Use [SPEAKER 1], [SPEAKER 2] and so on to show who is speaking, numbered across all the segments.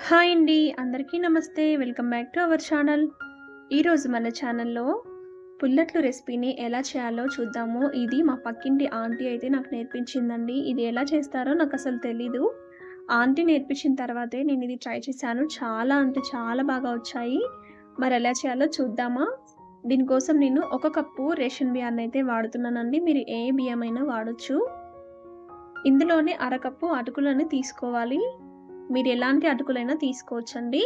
[SPEAKER 1] Hi అండి. అందరికీ నమస్తే. Welcome back to our channel. ఈరోజు మన ఛానల్‌లో పుల్లట్లు రెసిపీని ఎలా చేయాలో చూద్దాము. ఇది మా పక్కింటి ఆంటీ అయితే నాకు నేర్పించిందండి. ఇది ఎలా చేస్తారో నాకసలు తెలీదు. ఆంటీ నేర్పించిన తర్వాతే నేనిది ట్రై చేశాను. చాలా అంటే చాలా బాగా వచ్చాయి. మరెలా చేయాలో చూద్దామా? దీనికోసం నేను 1 కప్పు రేషన్ బియ్యాన్నయితే వాడుతున్నానండి. మీరు ఏ బియ్యమైనా వాడొచ్చు. ఇందులోనే అరకప్పు అటుకులను తీసుకోవాలి. మీరు ఎలాంటి అటుకులైనా తీసుకోవచ్చండి.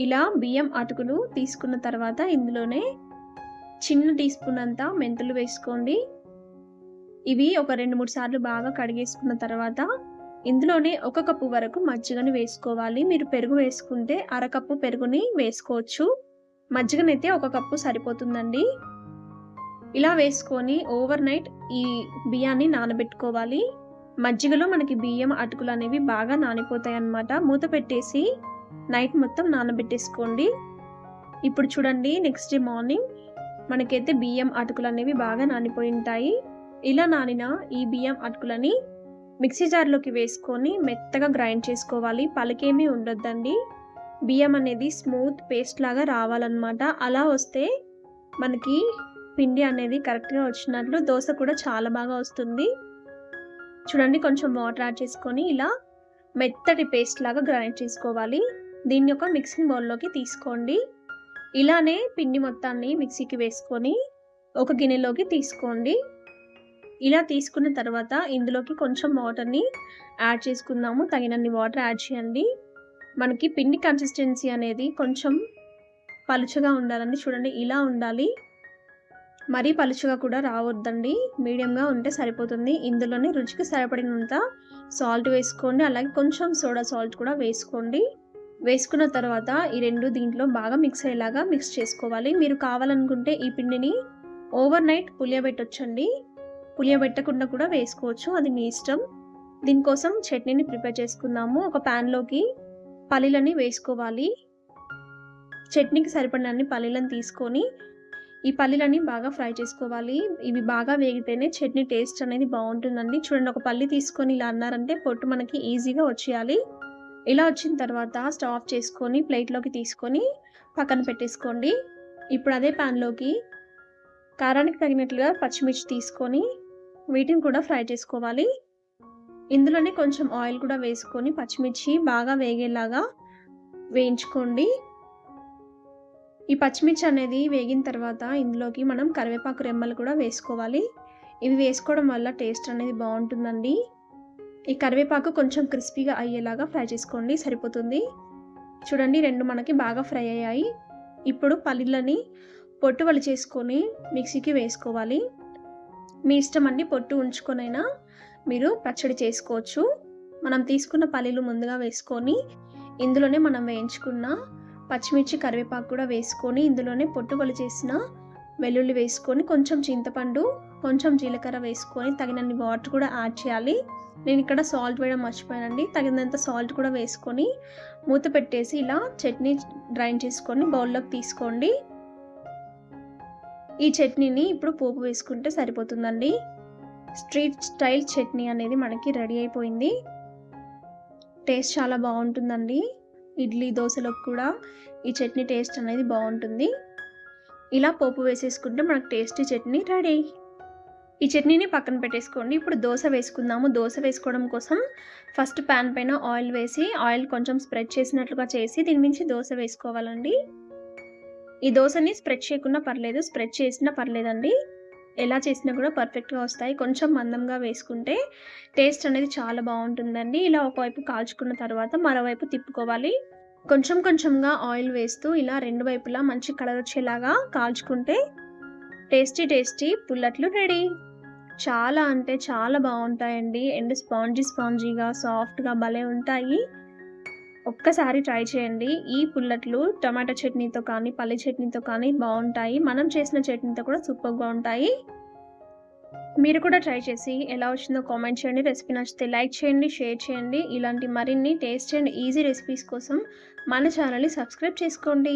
[SPEAKER 1] ఇలా బియ్యం అటుకులు తీసుకున్న తర్వాత ఇందులోనే చిన్న టీ స్పూన్ అంతా మెంతులు వేసుకోండి. ఇవి ఒక 2, 3 సార్లు బాగా కడిగేసుకున్న తర్వాత ఇందులోనే 1 కప్పు వరకు మజ్జిగని వేసుకోవాలి. మీరు పెరుగు వేసుకుంటే అరకప్పు పెరుగుని వేసుకోవచ్చు. మజ్జిగనైతే 1 కప్పు సరిపోతుందండి. ఇలా వేసుకొని ఓవర్ నైట్ ఈ బియ్యాన్ని నానబెట్టుకోవాలి. మజ్జిగలో మనకి బియ్యం అటుకులు అనేవి బాగా నానిపోతాయన్నమాట. మూత పెట్టేసి నైట్ మొత్తం నానబెట్టేసుకోండి. ఇప్పుడు చూడండి, నెక్స్ట్ డే మార్నింగ్ మనకైతే బియ్యం అటుకులు అనేవి బాగా నానిపోయి ఉంటాయి. ఇలా నానిన ఈ బియ్యం అటుకులని మిక్సీ జార్లోకి వేసుకొని మెత్తగా గ్రైండ్ చేసుకోవాలి. పలకేమీ ఉండొద్దండి. బియ్యం అనేది స్మూత్ పేస్ట్ లాగా రావాలన్నమాట. అలా వస్తే మనకి పిండి అనేది కరెక్ట్గా వచ్చినట్లు, దోశ కూడా చాలా బాగా వస్తుంది. చూడండి, కొంచెం వాటర్ యాడ్ చేసుకొని ఇలా మెత్తటి పేస్ట్ లాగా గ్రైండ్ చేసుకోవాలి. దీన్ని ఒక మిక్సింగ్ బౌల్లోకి తీసుకోండి. ఇలానే పిండి మొత్తాన్ని మిక్సీకి వేసుకొని ఒక గిన్నెలోకి తీసుకోండి. ఇలా తీసుకున్న తర్వాత ఇందులోకి కొంచెం వాటర్ని యాడ్ చేసుకుందాము. తగినన్ని వాటర్ యాడ్ చేయండి. మనకి పిండి కన్సిస్టెన్సీ అనేది కొంచెం పలుచగా ఉండాలండి. చూడండి, ఇలా ఉండాలి. మరీ పలుచగా కూడా రావద్దండి. మీడియంగా ఉంటే సరిపోతుంది. ఇందులోనే రుచికి సరిపడినంత సాల్ట్ వేసుకోండి. అలాగే కొంచెం సోడా సాల్ట్ కూడా వేసుకోండి. వేసుకున్న తర్వాత ఈ రెండు దీంట్లో బాగా మిక్స్ అయ్యేలాగా మిక్స్ చేసుకోవాలి. మీరు కావాలనుకుంటే ఈ పిండిని ఓవర్ నైట్ పులియబెట్టొచ్చండి. పులియబెట్టకుండా కూడా వేసుకోవచ్చు, అది మీ ఇష్టం. దీనికోసం చట్నీని ప్రిపేర్ చేసుకుందాము. ఒక ప్యాన్లోకి పల్లీలని వేసుకోవాలి. చట్నీకి సరిపడినన్ని పల్లీలను తీసుకొని ఈ పల్లీలని బాగా ఫ్రై చేసుకోవాలి. ఇవి బాగా వేగితేనే చట్నీ టేస్ట్ అనేది బాగుంటుందండి. చూడండి, ఒక పల్లి తీసుకొని ఇలా అన్నారంటే పొట్టు మనకి ఈజీగా వచ్చేయాలి. ఇలా వచ్చిన తర్వాత స్టవ్ ఆఫ్ చేసుకొని ప్లేట్లోకి తీసుకొని పక్కన పెట్టేసుకోండి. ఇప్పుడు అదే ప్యాన్లోకి కారానికి తగినట్లుగా పచ్చిమిర్చి తీసుకొని వీటిని కూడా ఫ్రై చేసుకోవాలి. ఇందులోనే కొంచెం ఆయిల్ కూడా వేసుకొని పచ్చిమిర్చి బాగా వేగేలాగా వేయించుకోండి. ఈ పచ్చిమిర్చి అనేది వేగిన తర్వాత ఇందులోకి మనం కరివేపాకు రెమ్మలు కూడా వేసుకోవాలి. ఇవి వేసుకోవడం వల్ల టేస్ట్ అనేది బాగుంటుందండి. ఈ కరివేపాకు కొంచెం క్రిస్పీగా అయ్యేలాగా ఫ్రై చేసుకోండి, సరిపోతుంది. చూడండి, రెండు మనకి బాగా ఫ్రై అయ్యాయి. ఇప్పుడు పల్లీలని పొట్టు వలిచేసుకొని మిక్సీకి వేసుకోవాలి. మీ ఇష్టం అండి, పొట్టు ఉంచుకొనైనా మీరు పచ్చడి చేసుకోవచ్చు. మనం తీసుకున్న పల్లీలు ముందుగా వేసుకొని ఇందులోనే మనం వేయించుకున్న పచ్చిమిర్చి కరివేపాకు కూడా వేసుకొని ఇందులోనే పొట్టు వలిచేసిన వెల్లుల్లి వేసుకొని కొంచెం చింతపండు, కొంచెం జీలకర్ర వేసుకొని తగినన్ని వాటర్ కూడా యాడ్ చేయాలి. నేను ఇక్కడ సాల్ట్ వేయడం మర్చిపోయానండి. తగినంత సాల్ట్ కూడా వేసుకొని మూత పెట్టేసి ఇలా చట్నీ గ్రైండ్ చేసుకొని బౌల్లోకి తీసుకోండి. ఈ చట్నీని ఇప్పుడు పోపు వేసుకుంటే సరిపోతుందండి. స్ట్రీట్ స్టైల్ చట్నీ అనేది మనకి రెడీ అయిపోయింది. టేస్ట్ చాలా బాగుంటుందండి. ఇడ్లీ, దోశలకు కూడా ఈ చట్నీ టేస్ట్ అనేది బాగుంటుంది. ఇలా పోపు వేసేసుకుంటే మనకు టేస్టీ చట్నీ రెడీ. ఈ చట్నీని పక్కన పెట్టేసుకోండి. ఇప్పుడు దోశ వేసుకుందాము. దోశ వేసుకోవడం కోసం ఫస్ట్ ప్యాన్ పైన ఆయిల్ వేసి ఆయిల్ కొంచెం స్ప్రెడ్ చేసినట్లుగా చేసి దీని మించి దోశ వేసుకోవాలండి. ఈ దోశని స్ప్రెడ్ చేయకుండా పర్లేదు, స్ప్రెడ్ చేసినా పర్లేదండి. ఎలా చేసినా కూడా పర్ఫెక్ట్గా వస్తాయి. కొంచెం మందంగా వేసుకుంటే టేస్ట్ అనేది చాలా బాగుంటుందండి. ఇలా ఒకవైపు కాల్చుకున్న తర్వాత మరోవైపు తిప్పుకోవాలి. కొంచెం కొంచెంగా ఆయిల్ వేస్తూ ఇలా రెండు వైపులా మంచి కలర్ వచ్చేలాగా కాల్చుకుంటే టేస్టీ టేస్టీ పుల్లట్లు రెడీ. చాలా అంటే చాలా బాగుంటాయండి. అండ్ స్పాంజీగా సాఫ్ట్గా భలే ఉంటాయి. ఒక్కసారి ట్రై చేయండి. ఈ పుల్లట్లు టమాటా చట్నీతో కానీ పల్లి చట్నీతో కానీ బాగుంటాయి. మనం చేసిన చట్నీతో కూడా సూపర్గా ఉంటాయి. మీరు కూడా ట్రై చేసి ఎలా వచ్చిందో కామెంట్ చేయండి. రెసిపీ నచ్చితే లైక్ చేయండి, షేర్ చేయండి. ఇలాంటి మరిన్ని టేస్ట్ అండ్ ఈజీ రెసిపీస్ కోసం మన ఛానల్ని సబ్స్క్రైబ్ చేసుకోండి.